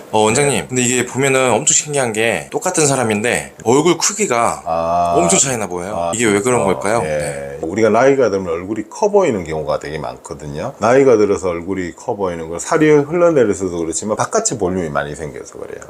원장님, 근데 이게 보면은 엄청 신기한 게 똑같은 사람인데 얼굴 크기가 엄청 차이나 보여요. 이게 왜 그런 걸까요? 네. 우리가 나이가 들면 얼굴이 커 보이는 경우가 되게 많거든요. 나이가 들어서 얼굴이 커 보이는 건 살이 흘러내려서도 그렇지만 바깥에 볼륨이 많이 생겨서 그래요.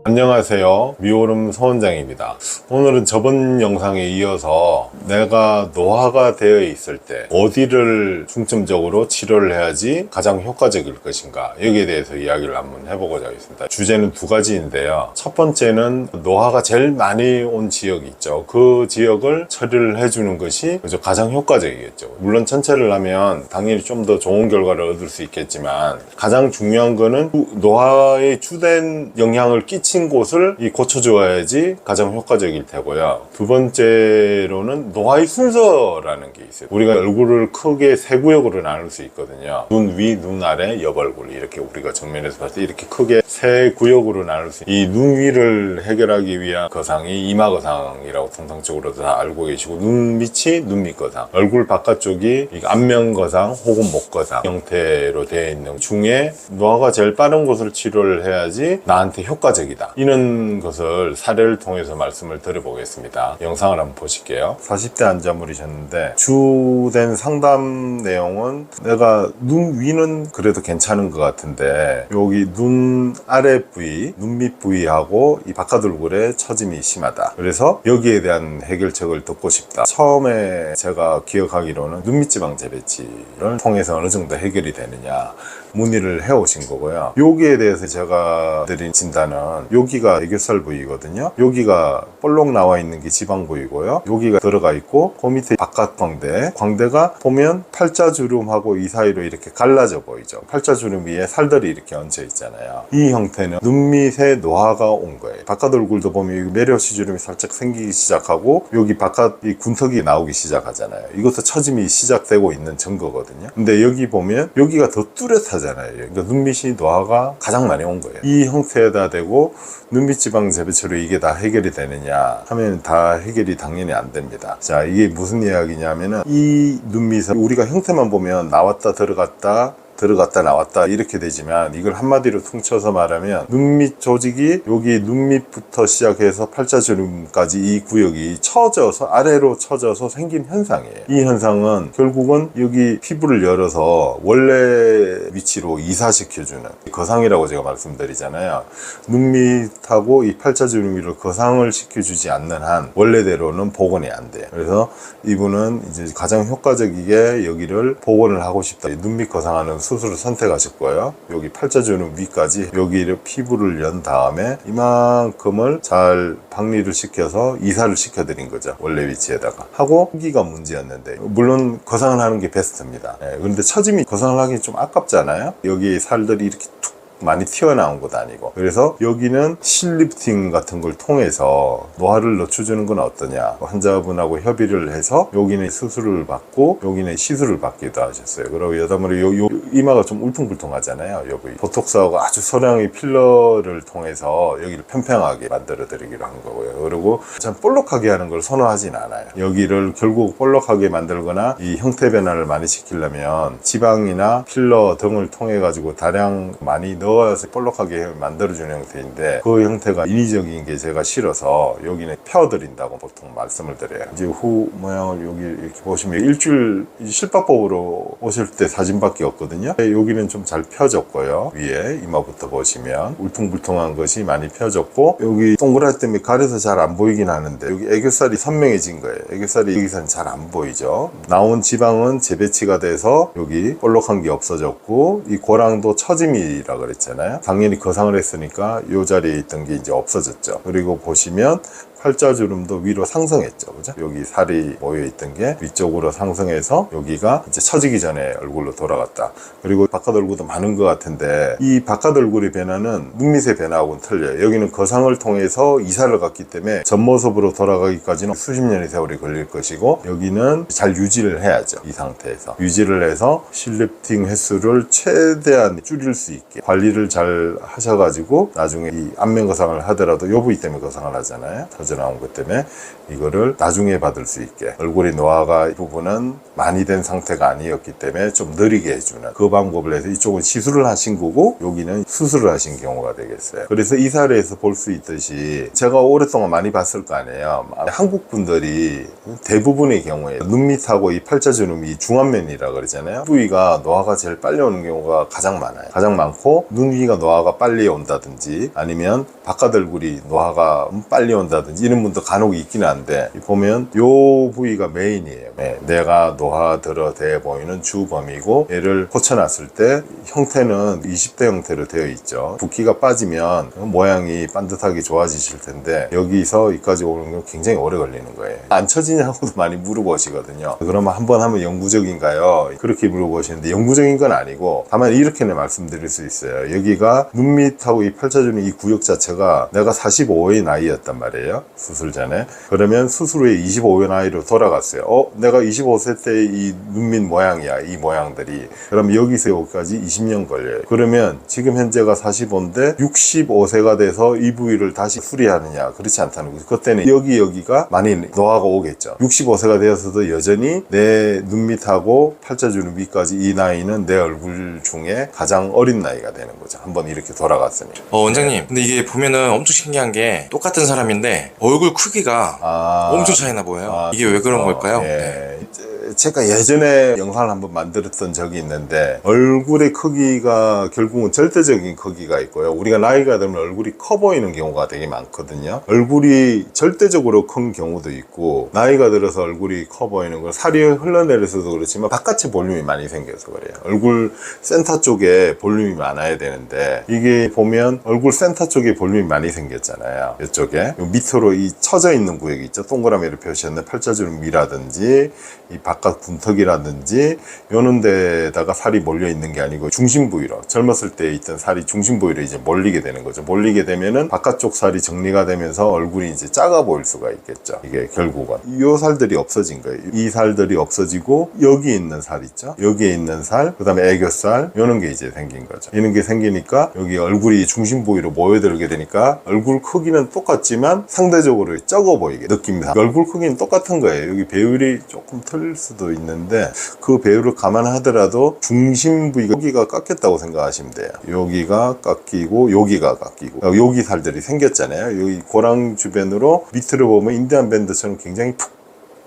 안녕하세요, 미오름 서원장입니다. 오늘은 저번 영상에 이어서 내가 노화가 되어 있을 때 어디를 중점적으로 치료를 해야지 가장 효과적일 것인가, 여기에 대해서 이야기를 한번 해보고자 하겠습니다. 주제는 두 가지인데요. 첫 번째는 노화가 제일 많이 온 지역이 있죠. 그 지역을 처리를 해주는 것이 가장 효과적이겠죠. 물론 전체를 하면 당연히 좀 더 좋은 결과를 얻을 수 있겠지만, 가장 중요한 거는 노화에 주된 영향을 끼친 곳을 고쳐줘야지 가장 효과적일 테고요. 두 번째로는 노화의 순서라는 게 있어요. 우리가 얼굴을 크게 세 구역으로 나눌 수 있거든요. 눈 위, 눈 아래, 옆얼굴, 이렇게 우리가 정면에서 봤을 때 이렇게 크게 세 구역으로 나눌 수 있어요. 이 눈 위를 해결하기 위한 거상이 이마거상이라고 통상적으로 다 알고 계시고, 눈 밑이 눈밑거상, 얼굴 바깥쪽이 안면거상 혹은 목거상 형태로 되어 있는 중에 노화가 제일 빠른 곳을 치료를 해야지 나한테 효과적이다, 이런 것을 사례를 통해서 말씀을 드려보겠습니다. 영상을 한번 보실게요. 40대 환자분이셨는데 주된 상담 내용은, 내가 눈 위는 그래도 괜찮은 것 같은데 여기 눈 아래 부위, 눈 밑 부위하고 이 바깥 얼굴에 처짐이 심하다. 그래서 여기에 대한 해결책을 듣고 싶다. 처음에 제가 기억하기로는 눈밑지방 재배치를 통해서 어느 정도 해결이 되느냐 문의를 해오신 거고요. 여기에 대해서 제가 드린 진단은, 여기가 애교살 부위거든요. 여기가 볼록 나와 있는 게 지방 부위고요. 여기가 들어가 있고, 그 밑에 바깥 광대가 보면 팔자주름하고 이 사이로 이렇게 갈라져 보이죠. 팔자주름 위에 살들이 이렇게 얹혀 있잖아요. 이 형태는 눈밑에 노화가 온 거예요. 바깥 얼굴도 보면 여기 메리오시 주름이 살짝 생기기 시작하고, 여기 바깥 이 군턱이 나오기 시작하잖아요. 이것도 처짐이 시작되고 있는 증거거든요. 근데 여기 보면 여기가 더 뚜렷하잖아요. 그러니까 눈밑이 노화가 가장 많이 온 거예요. 이 형태에다 대고 눈밑 지방 재배치로 이게 다 해결이 되느냐 하면 다 해결이 당연히 안 됩니다. 자, 이게 무슨 이야기냐면은, 이 눈밑은 우리가 형태만 보면 나왔다 들어갔다 나왔다 이렇게 되지만, 이걸 한마디로 퉁쳐서 말하면 눈밑 조직이 여기 눈밑부터 시작해서 팔자주름까지 이 구역이 처져서 아래로 처져서 생긴 현상이에요. 이 현상은 결국은 여기 피부를 열어서 원래 위치로 이사시켜주는 거상이라고 제가 말씀드리잖아요. 눈밑하고 이 팔자주름 위를 거상을 시켜주지 않는 한 원래대로는 복원이 안 돼요. 그래서 이분은 이제 가장 효과적이게 여기를 복원을 하고 싶다, 눈밑 거상하는 수술을 선택하실 거예요. 여기 팔자주름 위까지 여기를 피부를 연 다음에 이만큼을 잘 박리를 시켜서 이사를 시켜드린 거죠. 원래 위치에다가 하고, 크기가 문제였는데, 물론 거상을 하는 게 베스트입니다. 그런데 처짐이 거상을 하기 좀 아깝잖아요. 여기 살들이 이렇게 툭 많이 튀어나온 것도 아니고. 그래서 여기는 실리프팅 같은 걸 통해서 노화를 늦춰주는 건 어떠냐, 환자분하고 협의를 해서 여기는 수술을 받고 여기는 시술을 받기도 하셨어요. 그리고 여담으로 요 이마가 좀 울퉁불퉁하잖아요. 여기 보톡스하고 아주 소량의 필러를 통해서 여기를 평평하게 만들어 드리기로 한 거고요. 그리고 참 볼록하게 하는 걸 선호하진 않아요. 여기를 결국 볼록하게 만들거나 이 형태 변화를 많이 시키려면 지방이나 필러 등을 통해 가지고 다량 많이 넣어서 볼록하게 만들어주는 형태인데, 그 형태가 인위적인 게 제가 싫어서 여기는 펴드린다고 보통 말씀을 드려요. 이제 후 모양을 여기 이렇게 보시면 일주일 실밥법으로 오실 때 사진밖에 없거든요. 여기는 좀 잘 펴졌고요. 위에 이마부터 보시면 울퉁불퉁한 것이 많이 펴졌고, 여기 동그랗기 때문에 가려서 잘 안 보이긴 하는데 여기 애교살이 선명해진 거예요. 애교살이 여기서는 잘 안 보이죠. 나온 지방은 재배치가 돼서 여기 볼록한 게 없어졌고, 이 고랑도 처짐이라 그랬잖아요. 당연히 거상을 했으니까 이 자리에 있던 게 이제 없어졌죠. 그리고 보시면 팔자주름도 위로 상승했죠. 그죠? 여기 살이 모여있던 게 위쪽으로 상승해서 여기가 이제 처지기 전에 얼굴로 돌아갔다. 그리고 바깥 얼굴도 많은 것 같은데, 이 바깥 얼굴의 변화는 눈밑의 변화하고는 틀려요. 여기는 거상을 통해서 이사를 갔기 때문에 전모습으로 돌아가기까지는 수십 년의 세월이 걸릴 것이고, 여기는 잘 유지를 해야죠. 이 상태에서 유지를 해서 실리프팅 횟수를 최대한 줄일 수 있게 관리를 잘 하셔가지고, 나중에 이 안면 거상을 하더라도 요 부위 때문에 거상을 하잖아요. 빠져나온 것 때문에 이거를 나중에 받을 수 있게, 얼굴이 노화가 이 부분은 많이 된 상태가 아니었기 때문에 좀 느리게 해주는 그 방법을 해서 이쪽은 시술을 하신 거고 여기는 수술을 하신 경우가 되겠어요. 그래서 이 사례에서 볼 수 있듯이 제가 오랫동안 많이 봤을 거 아니에요. 한국 분들이 대부분의 경우에 눈 밑하고 이 팔자주름이 중안면이라 그러잖아요. 부위가 노화가 제일 빨리 오는 경우가 가장 많아요. 가장 많고 눈 위가 노화가 빨리 온다든지 아니면 바깥 얼굴이 노화가 빨리 온다든지 이런 분도 간혹 있기는 한데, 보면 요 부위가 메인이에요. 내가 노화 들어대 보이는 주범이고, 얘를 고쳐놨을 때 형태는 20대 형태로 되어 있죠. 붓기가 빠지면 모양이 반듯하게 좋아지실 텐데 여기서 여기까지 오는 건 굉장히 오래 걸리는 거예요. 안 처지냐고도 많이 물어보시거든요. 그러면 한번 하면 영구적인가요? 그렇게 물어보시는데 영구적인 건 아니고, 다만 이렇게는 말씀드릴 수 있어요. 여기가 눈 밑하고 이 팔자주름 이 구역 자체가 내가 45의 나이였단 말이에요, 수술 전에. 그러면 수술 후에 25의 나이로 돌아갔어요. 내가 25세 때 이 눈밑 모양이야, 이 모양들이. 그럼 여기서 여기까지 20년 걸려요. 그러면 지금 현재가 45인데 65세가 돼서 이 부위를 다시 수리하느냐? 그렇지 않다는 거죠. 그때는 여기가 많이 노화가 오겠죠. 65세가 되어서도 여전히 내 눈밑하고 팔자주름 위까지 이 나이는 내 얼굴 중에 가장 어린 나이가 되는 거죠. 한번 이렇게 돌아갔으니. 원장님, 근데 이게 보면은 엄청 신기한 게 똑같은 사람인데 얼굴 크기가 엄청 차이나 보여요. 이게 왜 그런 걸까요? 예. 제가 예전에 영상을 한번 만들었던 적이 있는데, 얼굴의 크기가 결국은 절대적인 크기가 있고요. 우리가 나이가 들면 얼굴이 커 보이는 경우가 되게 많거든요. 얼굴이 절대적으로 큰 경우도 있고, 나이가 들어서 얼굴이 커 보이는 건 살이 흘러내려서도 그렇지만 바깥에 볼륨이 많이 생겨서 그래요. 얼굴 센터 쪽에 볼륨이 많아야 되는데, 이게 보면 얼굴 센터 쪽에 볼륨이 많이 생겼잖아요. 이쪽에 요 밑으로 이 처져 있는 구역이 있죠. 동그라미로 표시했는 팔자주름 위라든지 이 바깥 군턱이라든지 요런 데다가 살이 몰려 있는 게 아니고 중심 부위로, 젊었을 때 있던 살이 중심 부위로 이제 몰리게 되는 거죠. 몰리게 되면은 바깥쪽 살이 정리가 되면서 얼굴이 이제 작아 보일 수가 있겠죠. 이게 결국은 요 살들이 없어진 거예요. 이 살들이 없어지고 여기 있는 살 있죠. 여기에 있는 살, 그 다음에 애교살, 요런 게 이제 생긴 거죠. 이런 게 생기니까 여기 얼굴이 중심 부위로 모여들게 되니까 얼굴 크기는 똑같지만 상대적으로 적어 보이게 느낍니다. 얼굴 크기는 똑같은 거예요. 여기 배율이 조금 틀릴 수도 있는데 그 배율을 감안하더라도 중심 부위가 여기가 깎였다고 생각하시면 돼요. 여기가 깎이고 여기가 깎이고, 여기 살들이 생겼잖아요. 여기 고랑 주변으로 밑으로 보면 인디안 밴드처럼 굉장히 푹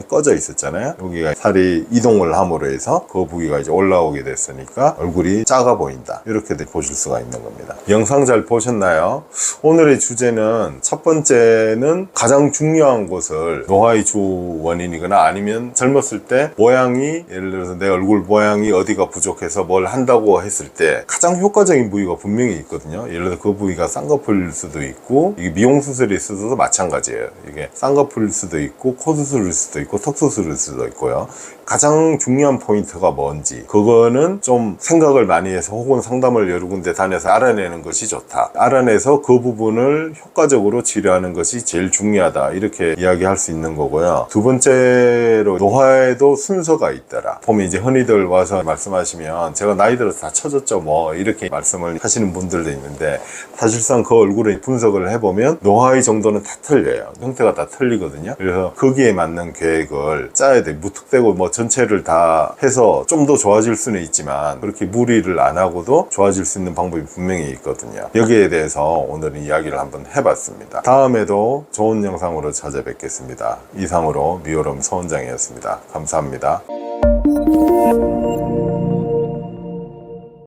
꺼져 있었잖아요. 여기가 살이 이동을 함으로 해서 그 부위가 이제 올라오게 됐으니까 얼굴이 작아 보인다, 이렇게 보실 수가 있는 겁니다. 영상 잘 보셨나요? 오늘의 주제는 첫 번째는 가장 중요한 것을, 노화의 주 원인이거나 아니면 젊었을 때 모양이, 예를 들어서 내 얼굴 모양이 어디가 부족해서 뭘 한다고 했을 때 가장 효과적인 부위가 분명히 있거든요. 예를 들어 그 부위가 쌍꺼풀일 수도 있고, 이게 미용 수술이 있어도 마찬가지예요. 이게 쌍꺼풀일 수도 있고 코 수술일 수도 있고 턱 수술일 수도 있고요. 가장 중요한 포인트가 뭔지, 그거는 좀 생각을 많이 해서 혹은 상담을 여러 군데 다녀서 알아내는 것이 좋다. 알아내서 그 부분을 효과적으로 치료하는 것이 제일 중요하다, 이렇게 이야기할 수 있는 거고요. 두 번째로, 노화에도 순서가 있더라. 보면 이제 흔히들 와서 말씀하시면 제가 나이 들어서 다 처졌죠 뭐, 이렇게 말씀을 하시는 분들도 있는데, 사실상 그 얼굴에 분석을 해보면 노화의 정도는 다 틀려요. 형태가 다 틀리거든요. 그래서 거기에 맞는 계획을 짜야 돼. 무턱대고 뭐 전체를 다 해서 좀 더 좋아질 수는 있지만 그렇게 무리를 안 하고도 좋아질 수 있는 방법이 분명히 있거든요. 여기에 대해서 오늘은 이야기를 한번 해봤습니다. 다음에도 좋은 영상으로 찾아뵙겠습니다. 이상으로 미오롬 서원장이었습니다. 감사합니다.